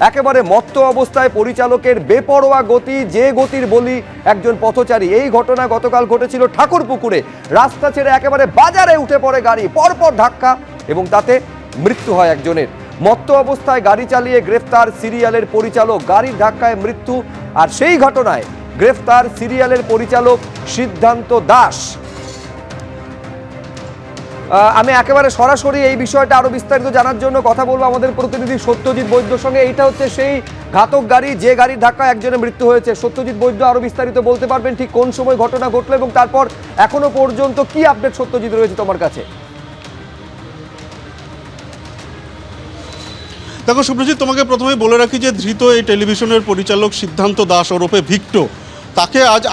একেবারে মত্ত অবস্থায় পরিচালকের বেপরোয়া গতি, যে গতির বলি একজন পথচারী। এই ঘটনা গতকাল ঘটেছিল ঠাকুরপুকুরে। রাস্তা ছেড়ে একেবারে বাজারে উঠে পড়ে গাড়ি, পরপর ধাক্কা এবং তাতে মৃত্যু হয় একজনের। মত্ত অবস্থায় গাড়ি চালিয়ে গ্রেফতার সিরিয়ালের পরিচালক, গাড়ির ধাক্কায় মৃত্যু। আর সেই ঘটনায় গ্রেফতার সিরিয়ালের পরিচালক সিদ্ধান্ত দাস। আমি একেবারে সরাসরি এই বিষয়টা আরো বিস্তারিত জানার জন্য কথা বলবো আমাদের প্রতিনিধি সত্যজিৎ বৈদ্যর সঙ্গে। এইটা হচ্ছে সেই ঘাতক গাড়ি, যে গাড়ির ধাক্কায় একজনের মৃত্যু হয়েছে। সত্যজিৎ বৈদ্য, আরো বিস্তারিত বলতে পারবেন ঠিক কোন সময় ঘটনা ঘটলো এবং তারপর এখনো পর্যন্ত কি আপডেট সত্যজিৎ রয়েছে তোমার কাছে? দেখো সুব্রজিৎ, তোমাকে প্রথমেই বলে রাখি যে ধৃত এই টেলিভিশনের পরিচালক সিদ্ধান্ত দাস ওরফে ভিক্টো, তাকে আজ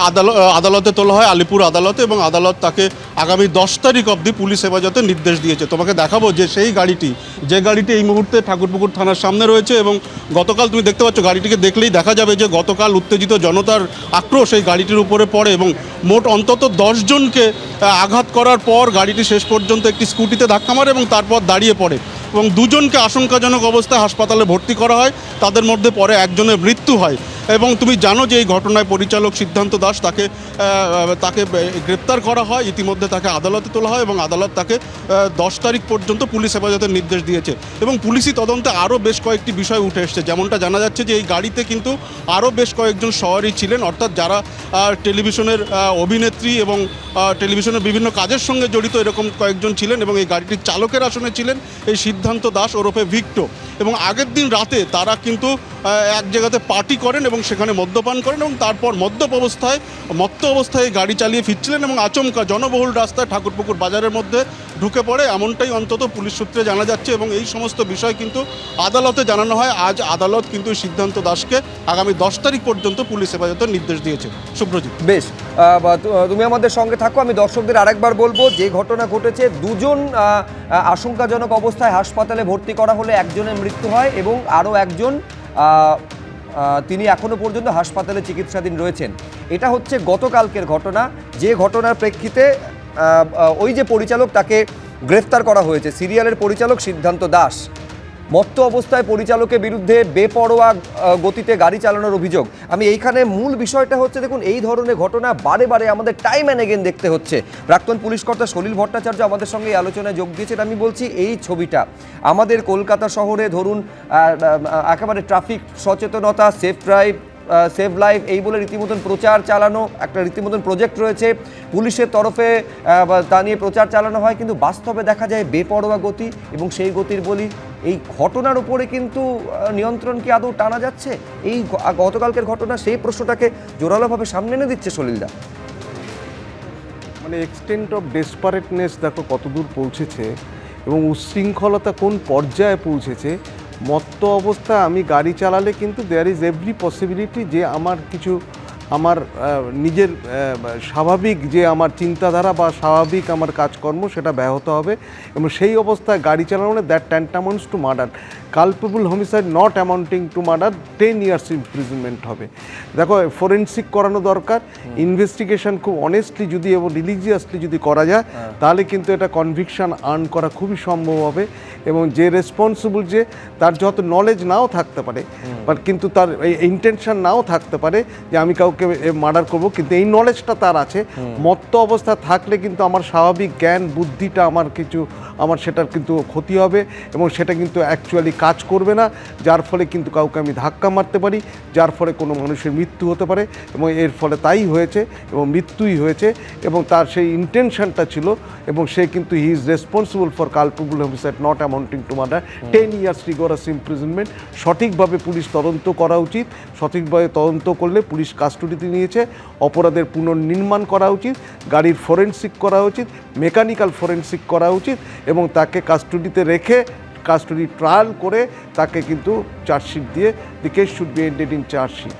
আদালতে তোলা হয়, আলিপুর আদালতে, এবং আদালত তাকে আগামী 10 তারিখ অবধি পুলিশ হেফাজতে নির্দেশ দিয়েছে। তোমাকে দেখাবো যে সেই গাড়িটি, যে গাড়িটি এই মুহূর্তে ঠাকুরপুকুর থানার সামনে রয়েছে, এবং গতকাল তুমি দেখতে পাচ্ছ, গাড়িটিকে দেখলেই দেখা যাবে যে গতকাল উত্তেজিত জনতার আক্রোশ এই গাড়িটির উপরে পড়ে এবং মোট অন্তত 10 জনকে আঘাত করার পর গাড়িটি শেষ পর্যন্ত একটি স্কুটিতে ধাক্কা মারে এবং তারপর দাঁড়িয়ে পড়ে এবং দুজনকে আশঙ্কাজনক অবস্থায় হাসপাতালে ভর্তি করা হয়। তাদের মধ্যে পরে একজনের মৃত্যু হয়। এবং তুমি জানো যে এই ঘটনায় পরিচালক সিদ্ধান্ত দাস, তাকে গ্রেপ্তার করা হয়, ইতিমধ্যে তাকে আদালতে তোলা হয় এবং আদালত তাকে 10 তারিখ পর্যন্ত পুলিশ হেফাজতের নির্দেশ দিয়েছে। এবং পুলিশি তদন্তে আরও বেশ কয়েকটি বিষয় উঠে এসছে। যেমনটা জানা যাচ্ছে যে এই গাড়িতে কিন্তু আরও বেশ কয়েকজন সওয়ারি ছিলেন, অর্থাৎ যারা টেলিভিশনের অভিনেত্রী এবং টেলিভিশনের বিভিন্ন কাজের সঙ্গে জড়িত এরকম কয়েকজন ছিলেন। এবং এই গাড়িটির চালকের আসনে ছিলেন এই সিদ্ধান্ত দাস ওরফে ভিক্টো। এবং আগের দিন রাতে তারা কিন্তু এক জায়গাতে পার্টি করেন এবং সেখানে মদ্যপান করেন এবং তারপর মত্ত অবস্থায় গাড়ি চালিয়ে ফিরছিলেন এবং আচমকা জনবহুল রাস্তায় ঠাকুরপুকুর বাজারের মধ্যে ঢুকে পড়ে, এমনটাই অন্তত পুলিশ সূত্রে জানা যাচ্ছে। এবং এই সমস্ত বিষয় কিন্তু আদালতে জানানো হয়। আজ আদালত কিন্তু সিদ্ধান্ত দাসকে আগামী 10 তারিখ পর্যন্ত পুলিশ হেফাজতের নির্দেশ দিয়েছে। সুব্রজিৎ, বেশ, তুমি আমাদের সঙ্গে থাকো। আমি দর্শকদের আরেকবার বলবো, যে ঘটনা ঘটেছে, দুজন আশঙ্কাজনক অবস্থায় হাসপাতালে ভর্তি করা হলে একজনের মৃত্যু হয় এবং আরও একজন তিনি এখনো পর্যন্ত হাসপাতালে চিকিৎসাধীন রয়েছেন। এটা হচ্ছে গতকালকের ঘটনা, যে ঘটনার প্রেক্ষিতে ওই যে পরিচালক, তাকে গ্রেফতার করা হয়েছে। সিরিয়ালের পরিচালক সিদ্ধান্ত দাস। মত্ত অবস্থায় পরিচালকের বিরুদ্ধে বেপরোয়া গতিতে গাড়ি চালানোর অভিযোগ। আমি এইখানে মূল বিষয়টা হচ্ছে, দেখুন, এই ধরনের ঘটনা বারে বারে আমাদের টাইম অ্যান্ড এগেন দেখতে হচ্ছে। প্রাক্তন পুলিশ কর্তা সলিল ভট্টাচার্য আমাদের সঙ্গে এই আলোচনায় যোগ দিয়েছেন। আমি বলছি, এই ছবিটা আমাদের কলকাতা শহরে ধরুন একেবারে ট্রাফিক সচেতনতা, সেফ ড্রাইভ, সেভ লাইফ এই বলে রীতিমতন প্রচার চালানো, একটা রীতিমতন প্রজেক্ট রয়েছে পুলিশের তরফে, তা নিয়ে প্রচার চালানো হয়, কিন্তু বাস্তবে দেখা যায় বেপরোয়া গতি এবং সেই গতির বলি। এই ঘটনার উপরে কিন্তু নিয়ন্ত্রণ কি আদৌ টানা যাচ্ছে? এই গতকালকের ঘটনা সেই প্রশ্নটাকে জোরালোভাবে সামনে এনে দিচ্ছে সলিলদা। মানে এক্সটেন্ট অফ ডেসপারেটনেস দেখো কতদূর পৌঁছেছে এবং উচ্ছৃঙ্খলতা কোন পর্যায়ে পৌঁছেছে। মত্ত অবস্থায় আমি গাড়ি চালালে কিন্তু দেয়ার ইজ এভরি পসিবিলিটি যে আমার নিজের স্বাভাবিক যে আমার চিন্তাধারা বা স্বাভাবিক আমার কাজকর্ম সেটা ব্যাহত হবে এবং সেই অবস্থায় গাড়ি চালানো that tantamounts to murder. Culpable homicide not amounting to murder 10 years imprisonment হবে। দেখো, ফরেন্সিক করানো দরকার, ইনভেস্টিগেশন খুব অনেস্টলি যদি এবং রিলিজিয়াসলি যদি করা যায় তাহলে কিন্তু এটা কনভিকশন আর্ন করা খুবই সম্ভব হবে। এবং যে রেসপন্সিবল, যে তার যত নলেজ নাও থাকতে পারে, বাট কিন্তু তার এই ইন্টেনশন নাও থাকতে পারে যে আমি কাউকে মার্ডার করব, কিন্তু এই নলেজটা তার আছে। মত্ত অবস্থা থাকলে কিন্তু আমার স্বাভাবিক জ্ঞান বুদ্ধিটা আমার সেটার কিন্তু ক্ষতি হবে এবং সেটা কিন্তু অ্যাকচুয়ালি কাজ করবে না, যার ফলে কিন্তু কাউকে আমি ধাক্কা মারতে পারি, যার ফলে কোনো মানুষের মৃত্যু হতে পারে। এবং এর ফলে তাই হয়েছে এবং মৃত্যুই হয়েছে এবং তার সেই ইন্টেনশনটা ছিল এবং সে কিন্তু he is responsible for culpable homicide not amounting to murder 10 years rigorous imprisonment. সঠিকভাবে পুলিশ তদন্ত করা উচিত। সঠিকভাবে তদন্ত করলে পুলিশ কাস্টডিতে নিয়েছে, অপরাধের পুনর্নির্মাণ করা উচিত, গাড়ির ফরেন্সিক করা উচিত, মেকানিক্যাল ফরেন্সিক করা উচিত এবং তাকে কাস্টডিতে রেখে কাস্টডি ট্রায়াল করে তাকে কিন্তু চার্জশিট দিয়ে দি case should be ended in chargesheet.